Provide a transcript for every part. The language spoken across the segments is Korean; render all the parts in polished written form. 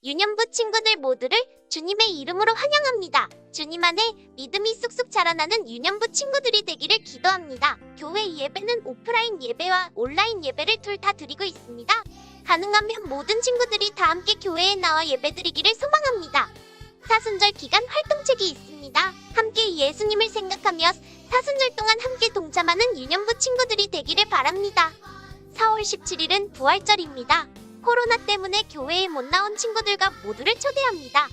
유년부 친구들 모두를 주님의 이름으로 환영합니다. 주님 안에 믿음이 쑥쑥 자라나는 유년부 친구들이 되기를 기도합니다. 교회 예배는 오프라인 예배와 온라인 예배를 둘 다 드리고 있습니다. 가능하면 모든 친구들이 다 함께 교회에 나와 예배드리기를 소망합니다. 사순절 기간 활동책이 있습니다. 함께 예수님을 생각하며 사순절 동안 함께 동참하는 유년부 친구들이 되기를 바랍니다. 4월 17일은 부활절입니다. 코로나 때문에 교회에 못 나온 친구들과 모두를 초대합니다.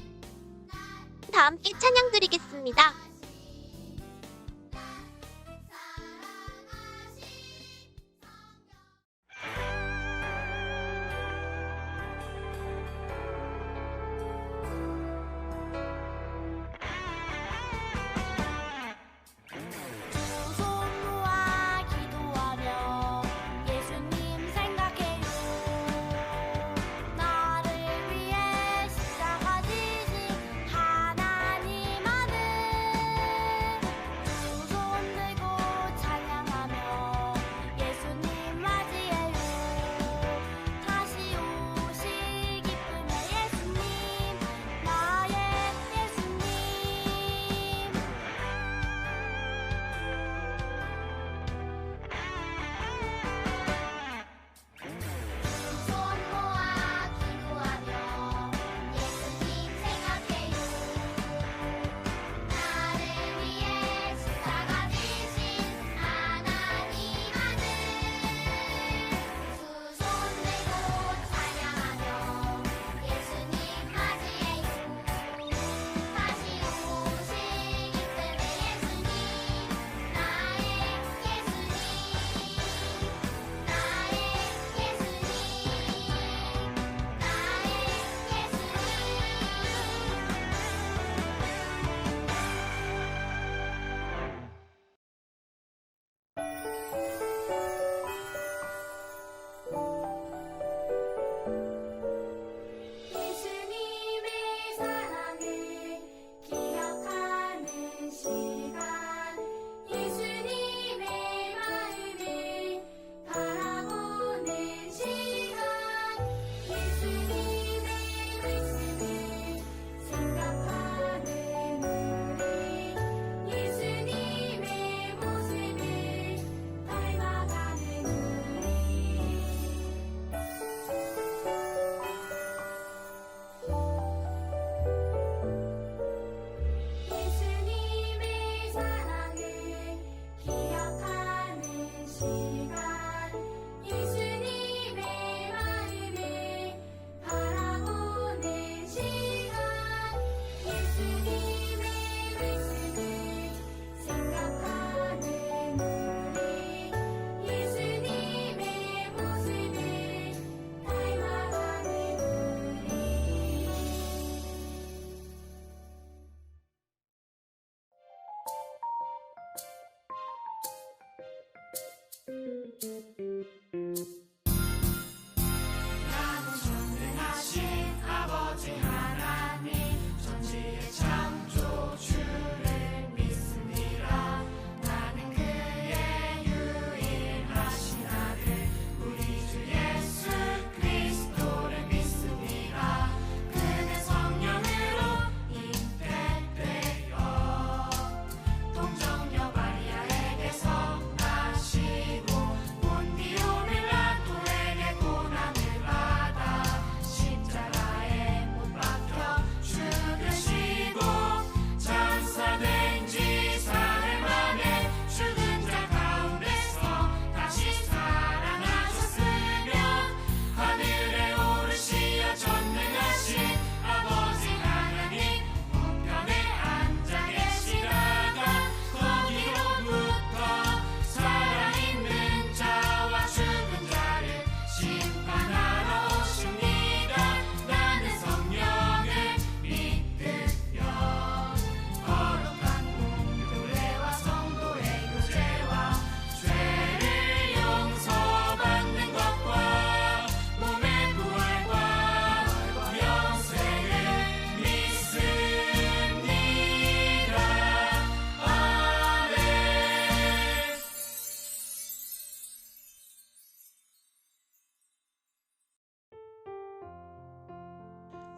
다 함께 찬양 드리겠습니다. 동정녀 마리아에게서 나시고 온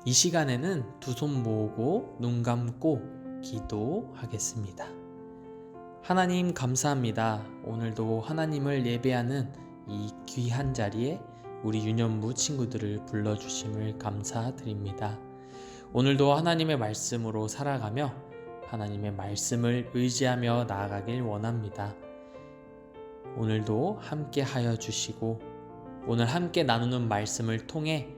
이 시간에는 두 손 모으고 눈 감고 기도하겠습니다. 하나님 감사합니다. 오늘도 하나님을 예배하는 이 귀한 자리에 우리 유년부 친구들을 불러주심을 감사드립니다. 오늘도 하나님의 말씀으로 살아가며 하나님의 말씀을 의지하며 나아가길 원합니다. 오늘도 함께 하여 주시고 오늘 함께 나누는 말씀을 통해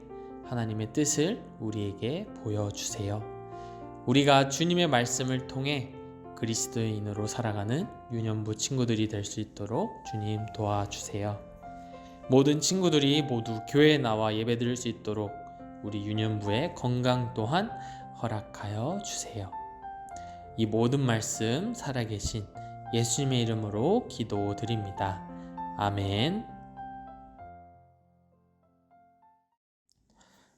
하나님의 뜻을 우리에게 보여주세요. 우리가 주님의 말씀을 통해 그리스도인으로 살아가는 유년부 친구들이 될 수 있도록 주님 도와주세요. 모든 친구들이 모두 교회에 나와 예배드릴 수 있도록 우리 유년부의 건강 또한 허락하여 주세요. 이 모든 말씀 살아계신 예수님의 이름으로 기도드립니다. 아멘.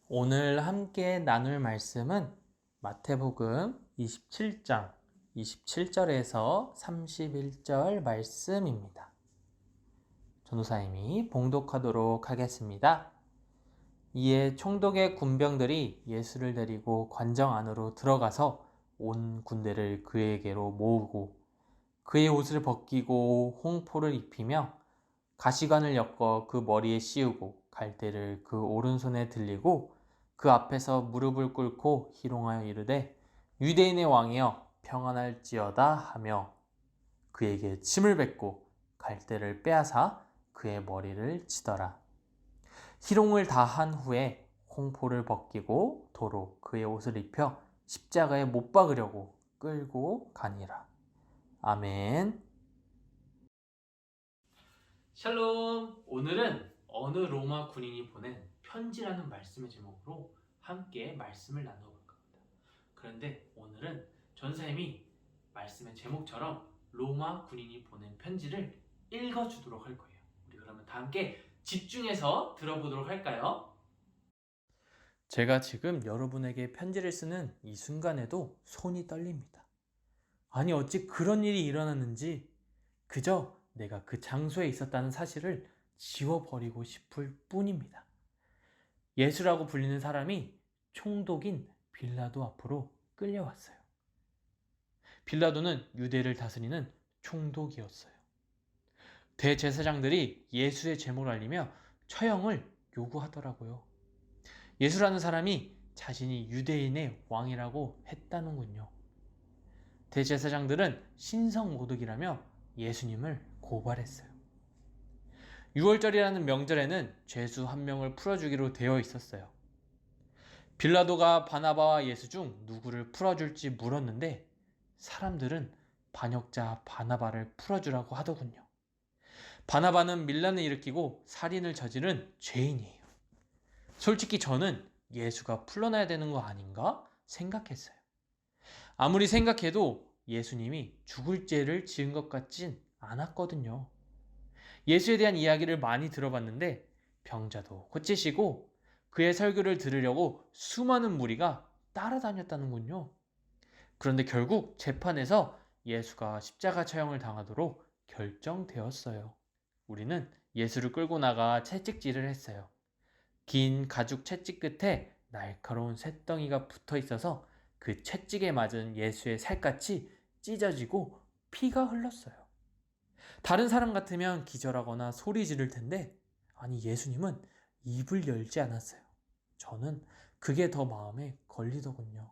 오늘 함께 나눌 말씀은 마태복음 27장 27절에서 31절 말씀입니다. 전도사님이 봉독하도록 하겠습니다. 이에 총독의 군병들이 예수를 데리고 관정 안으로 들어가서 온 군대를 그에게로 모으고 그의 옷을 벗기고 홍포를 입히며 가시관을 엮어 그 머리에 씌우고 갈대를 그 오른손에 들리고 그 앞에서 무릎을 꿇고 희롱하여 이르되 유대인의 왕이여 평안할지어다 하며 그에게 침을 뱉고 갈대를 빼앗아 그의 머리를 치더라. 희롱을 다 한 후에 홍포를 벗기고 도로 그의 옷을 입혀 십자가에 못 박으려고 끌고 가니라. 아멘. 샬롬. 오늘은 어느 로마 군인이 보낸 편지라는 말씀의 제목으로 함께 말씀을 나눠볼 겁니다. 그런데 오늘은 전사님이 말씀의 제목처럼 로마 군인이 보낸 편지를 읽어주도록 할 거예요. 우리 그러면 다 함께 집중해서 들어보도록 할까요? 제가 지금 여러분에게 편지를 쓰는 이 순간에도 손이 떨립니다. 아니 어찌 그런 일이 일어났는지 그저 내가 그 장소에 있었다는 사실을 지워버리고 싶을 뿐입니다. 예수라고 불리는 사람이 총독인 빌라도 앞으로 끌려왔어요. 빌라도는 유대를 다스리는 총독이었어요. 대제사장들이 예수의 제목을 알리며 처형을 요구하더라고요. 예수라는 사람이 자신이 유대인의 왕이라고 했다는군요. 대제사장들은 신성모독이라며 예수님을 고발했어요. 6월절이라는 명절에는 죄수 한 명을 풀어주기로 되어 있었어요. 빌라도가 바나바와 예수 중 누구를 풀어줄지 물었는데 사람들은 반역자 바나바를 풀어주라고 하더군요. 바나바는 밀란을 일으키고 살인을 저지른 죄인이에요. 솔직히 저는 예수가 풀려나야 되는 거 아닌가 생각했어요. 아무리 생각해도 예수님이 죽을 죄를 지은 것 같진 않았거든요. 예수에 대한 이야기를 많이 들어봤는데 병자도 고치시고 그의 설교를 들으려고 수많은 무리가 따라다녔다는군요. 그런데 결국 재판에서 예수가 십자가 처형을 당하도록 결정되었어요. 우리는 예수를 끌고 나가 채찍질을 했어요. 긴 가죽 채찍 끝에 날카로운 쇳덩이가 붙어 있어서 그 채찍에 맞은 예수의 살갗이 찢어지고 피가 흘렀어요. 다른 사람 같으면 기절하거나 소리 지를 텐데 아니 예수님은 입을 열지 않았어요. 저는 그게 더 마음에 걸리더군요.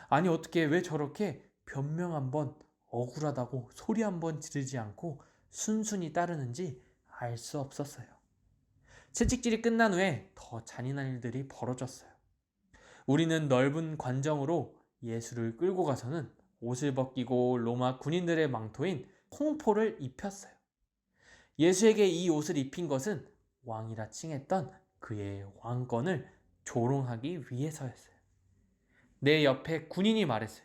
아니 어떻게 왜 저렇게 변명 한번 억울하다고 소리 한번 지르지 않고 순순히 따르는지 알 수 없었어요. 채찍질이 끝난 후에 더 잔인한 일들이 벌어졌어요. 우리는 넓은 관정으로 예수를 끌고 가서는 옷을 벗기고 로마 군인들의 망토인 홍포를 입혔어요. 예수에게 이 옷을 입힌 것은 왕이라 칭했던 그의 왕권을 조롱하기 위해서였어요. 내 옆에 군인이 말했어요.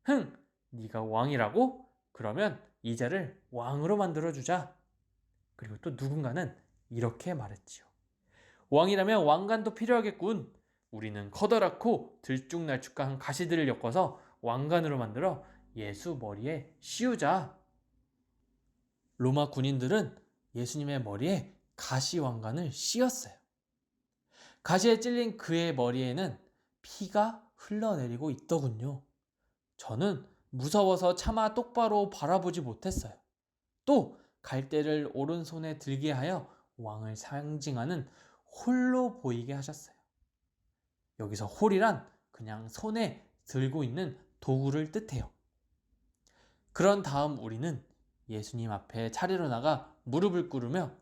흥, 네가 왕이라고? 그러면 이 자를 왕으로 만들어주자. 그리고 또 누군가는 이렇게 말했지요. 왕이라면 왕관도 필요하겠군. 우리는 커다랗고 들쭉날쭉한 가시들을 엮어서 왕관으로 만들어 예수 머리에 씌우자. 로마 군인들은 예수님의 머리에 가시 왕관을 씌웠어요. 가시에 찔린 그의 머리에는 피가 흘러내리고 있더군요. 저는 무서워서 차마 똑바로 바라보지 못했어요. 또 갈대를 오른손에 들게 하여 왕을 상징하는 홀로 보이게 하셨어요. 여기서 홀이란 그냥 손에 들고 있는 도구를 뜻해요. 그런 다음 우리는 예수님 앞에 차례로 나가 무릎을 꿇으며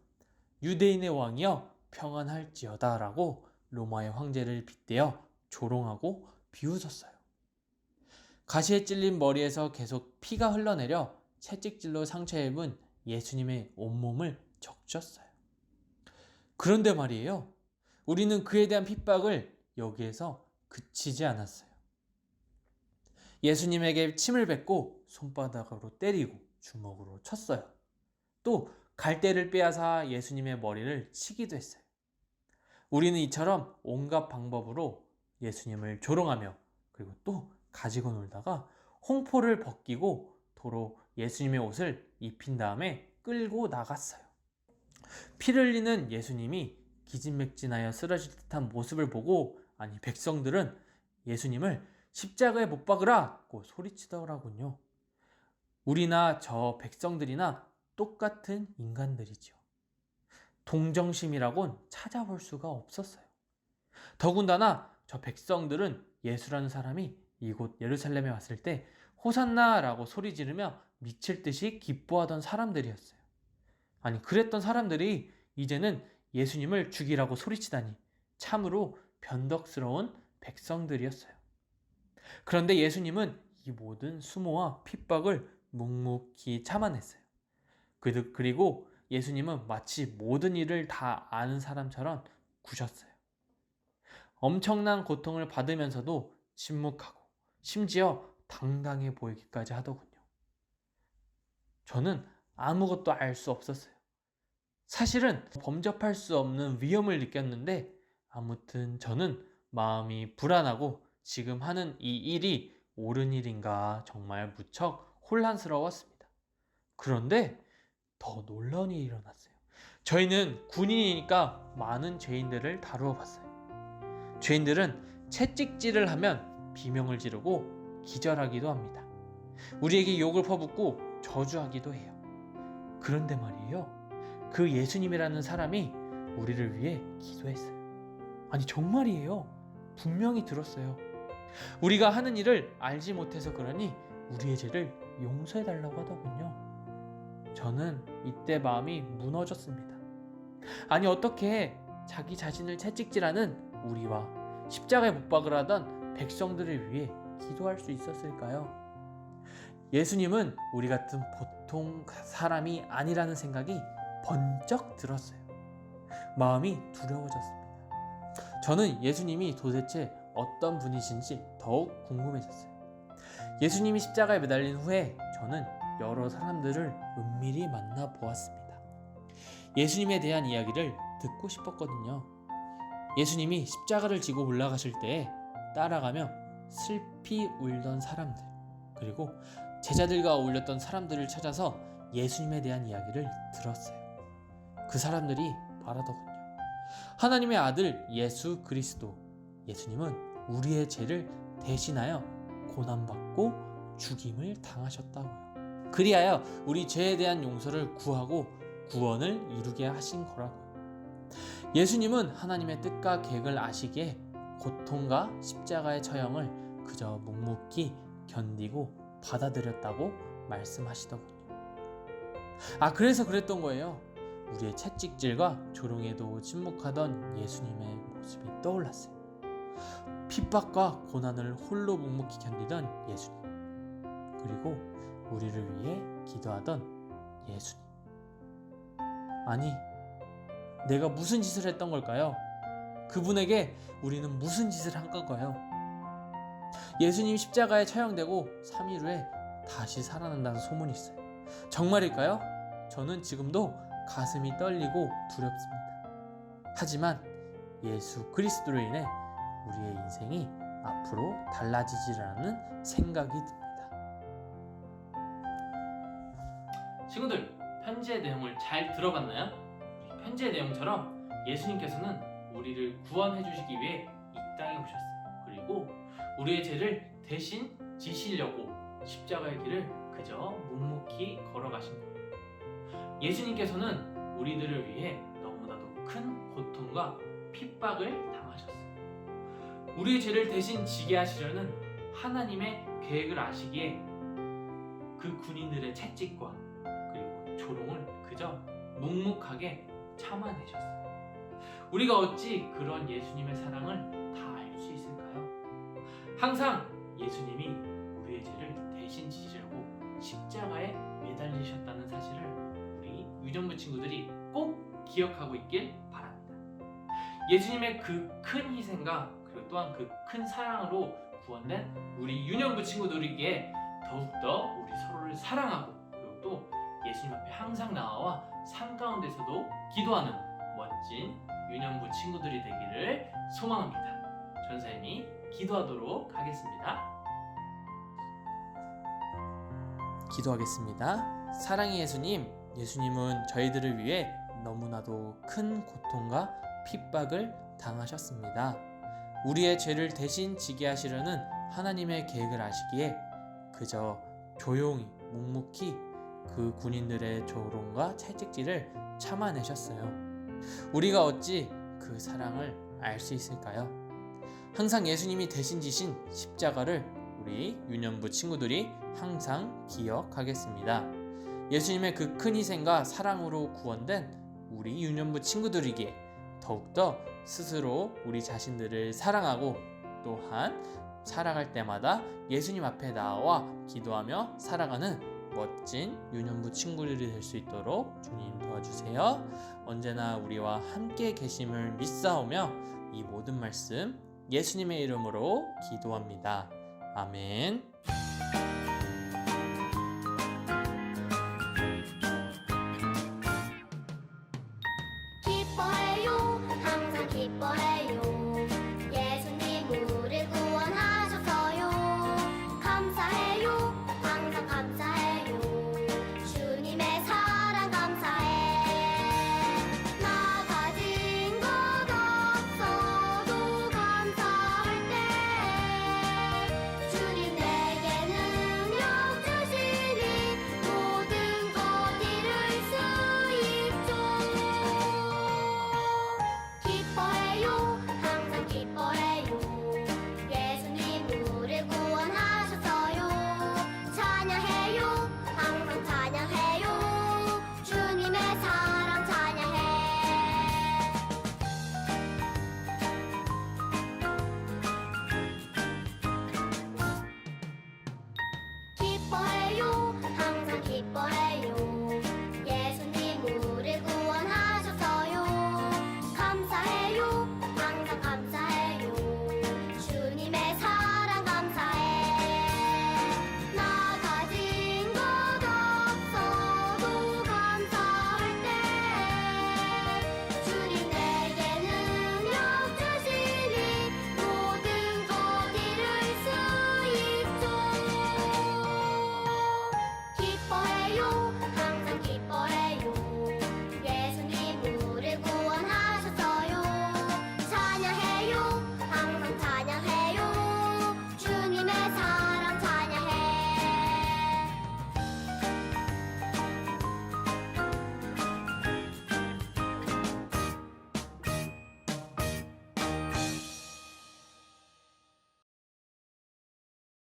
유대인의 왕이여 평안할지어다 라고 로마의 황제를 빗대어 조롱하고 비웃었어요. 가시에 찔린 머리에서 계속 피가 흘러내려 채찍질로 상처 입은 예수님의 온몸을 적셨어요. 그런데 말이에요. 우리는 그에 대한 핍박을 여기에서 그치지 않았어요. 예수님에게 침을 뱉고 손바닥으로 때리고 주먹으로 쳤어요. 또 갈대를 빼앗아 예수님의 머리를 치기도 했어요. 우리는 이처럼 온갖 방법으로 예수님을 조롱하며 그리고 또 가지고 놀다가 홍포를 벗기고 도로 예수님의 옷을 입힌 다음에 끌고 나갔어요. 피를 흘리는 예수님이 기진맥진하여 쓰러질 듯한 모습을 보고 백성들은 예수님을 십자가에 못 박으라고 소리치더라군요. 우리나 저 백성들이나 똑같은 인간들이죠. 동정심이라곤 찾아볼 수가 없었어요. 더군다나 저 백성들은 예수라는 사람이 이곳 예루살렘에 왔을 때 호산나라고 소리 지르며 미칠 듯이 기뻐하던 사람들이었어요. 그랬던 사람들이 이제는 예수님을 죽이라고 소리치다니 참으로 변덕스러운 백성들이었어요. 그런데 예수님은 이 모든 수모와 핍박을 묵묵히 참아냈어요. 그리고 예수님은 마치 모든 일을 다 아는 사람처럼 구셨어요. 엄청난 고통을 받으면서도 침묵하고 심지어 당당해 보이기까지 하더군요. 저는 아무것도 알 수 없었어요. 사실은 범접할 수 없는 위험을 느꼈는데 아무튼 저는 마음이 불안하고 지금 하는 이 일이 옳은 일인가 정말 무척 혼란스러웠습니다. 그런데 더 놀라운 일이 일어났어요. 저희는 군인이니까 많은 죄인들을 다루어 봤어요. 죄인들은 채찍질을 하면 비명을 지르고 기절하기도 합니다. 우리에게 욕을 퍼붓고 저주하기도 해요. 그런데 말이에요. 그 예수님이라는 사람이 우리를 위해 기도했어요. 정말이에요. 분명히 들었어요. 우리가 하는 일을 알지 못해서 그러니 우리의 죄를 용서해달라고 하더군요. 저는 이때 마음이 무너졌습니다. 어떻게 자기 자신을 채찍질하는 우리와 십자가에 못 박으라던 백성들을 위해 기도할 수 있었을까요? 예수님은 우리 같은 보통 사람이 아니라는 생각이 번쩍 들었어요. 마음이 두려워졌습니다. 저는 예수님이 도대체 어떤 분이신지 더욱 궁금해졌어요. 예수님이 십자가에 매달린 후에 저는 여러 사람들을 은밀히 만나보았습니다. 예수님에 대한 이야기를 듣고 싶었거든요. 예수님이 십자가를 지고 올라가실 때 따라가며 슬피 울던 사람들, 그리고 제자들과 어울렸던 사람들을 찾아서 예수님에 대한 이야기를 들었어요. 그 사람들이 말하더군요. 하나님의 아들 예수 그리스도, 예수님은 우리의 죄를 대신하여 고난받고 죽임을 당하셨다고요. 그리하여 우리 죄에 대한 용서를 구하고 구원을 이루게 하신 거라고요. 예수님은 하나님의 뜻과 계획을 아시기에 고통과 십자가의 처형을 그저 묵묵히 견디고 받아들였다고 말씀하시더군요. 그래서 그랬던 거예요. 우리의 채찍질과 조롱에도 침묵하던 예수님의 모습이 떠올랐어요. 핍박과 고난을 홀로 묵묵히 견디던 예수님, 그리고 우리를 위해 기도하던 예수님. 내가 무슨 짓을 했던 걸까요? 그분에게 우리는 무슨 짓을 한 걸까요? 예수님 십자가에 처형되고 3일 후에 다시 살아난다는 소문이 있어요. 정말일까요? 저는 지금도 가슴이 떨리고 두렵습니다. 하지만 예수 그리스도로 인해 우리의 인생이 앞으로 달라지지라는 생각이 듭니다. 친구들, 편지의 내용을 잘 들어봤나요? 편지의 내용처럼 예수님께서는 우리를 구원해 주시기 위해 이 땅에 오셨어요. 버리고 우리의 죄를 대신 지시려고 십자가의 길을 그저 묵묵히 걸어가신 거예요. 예수님께서는 우리들을 위해 너무나도 큰 고통과 핍박을 당하셨어요. 우리의 죄를 대신 지게 하시려는 하나님의 계획을 아시기에 그 군인들의 채찍과 그리고 조롱을 그저 묵묵하게 참아내셨어요. 우리가 어찌 그런 예수님의 사랑을 다 알 수 있을까요? 항상 예수님이 우리의 죄를 대신 지시려고 십자가에 매달리셨다는 사실을 우리 유년부 친구들이 꼭 기억하고 있길 바랍니다. 예수님의 그 큰 희생과 그리고 또한 그 큰 사랑으로 구원된 우리 유년부 친구들에게 더욱더 우리 서로를 사랑하고 그리고 또 예수님 앞에 항상 나와 삶 가운데서도 기도하는 멋진 유년부 친구들이 되기를 소망합니다. 전사님이 기도하도록 하겠습니다. 기도하겠습니다. 사랑의 예수님, 예수님은 저희들을 위해 너무나도 큰 고통과 핍박을 당하셨습니다. 우리의 죄를 대신 지게 하시려는 하나님의 계획을 아시기에 그저 조용히 묵묵히 그 군인들의 조롱과 채찍질을 참아내셨어요. 우리가 어찌 그 사랑을 알 수 있을까요? 항상 예수님이 대신 지신 십자가를 우리 유년부 친구들이 항상 기억하겠습니다. 예수님의 그 큰 희생과 사랑으로 구원된 우리 유년부 친구들에게 더욱더 스스로 우리 자신들을 사랑하고 또한 살아갈 때마다 예수님 앞에 나와 기도하며 살아가는 멋진 유년부 친구들이 될 수 있도록 주님 도와주세요. 언제나 우리와 함께 계심을 믿사오며 이 모든 말씀 예수님의 이름으로 기도합니다. 아멘. 기뻐해요 항상 기뻐해요 예수님 우릴 구원하셔서요 감사해요 항상 감사해요 주님의 사랑 감사해 나 가진 것 없어도 감사할 때 주님 내게 능력 주시니 모든 것 이룰 수 있죠 기뻐해요 항상 기뻐해요 예수님 우릴 구원하셔서요 찬양해요 항상 찬양해요 주님의 사랑 찬양해 기뻐해요 항상 기뻐해요 예수님 우릴 구원하셔서요 감사해요 항상 감사해요 주님의 사랑 감사해 나 가진 것 없어도 감사할 때 주님 내게 능력 주시니 모든 것 이룰 수 있죠 기뻐해요 항상 기뻐해요 예수님 우릴 구원하셨어요 찬양해요 항상 찬양해요 주님의 사랑 찬양해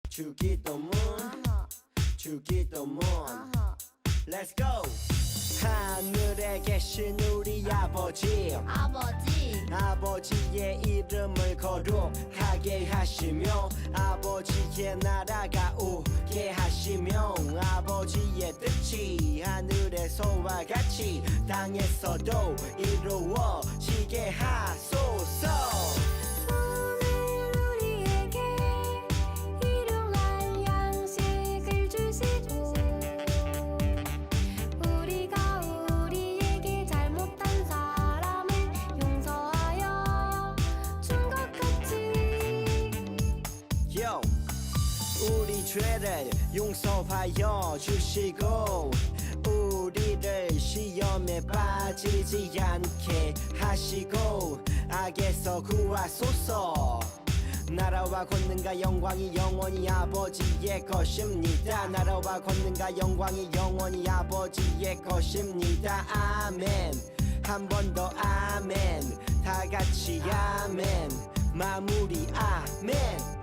주기도문 주기도문 Let's go 하늘에 계신 우리 아버지 아버지의 이름을 거룩하게 하시며 아버지의 나라가 오게 하시며 아버지의 뜻이 하늘에서와 같이 땅에서도 이루어지게 하소서 오늘 우리에게 일용할 양식을 주시고 우리가 우리에게 잘못한 사람을 용서하여 준 것 같이 Yo, 우리 죄를 용서하여 주시고 우리를 시험에 빠지지 않게 하시고 악에서 구하소서 나라와 권능과 영광이 영원히 아버지의 것입니다. 나라와 권능과 영광이 영원히 아버지의 것입니다. 아멘. 한 번 더 아멘. 다 같이 아멘. 마무리 아멘.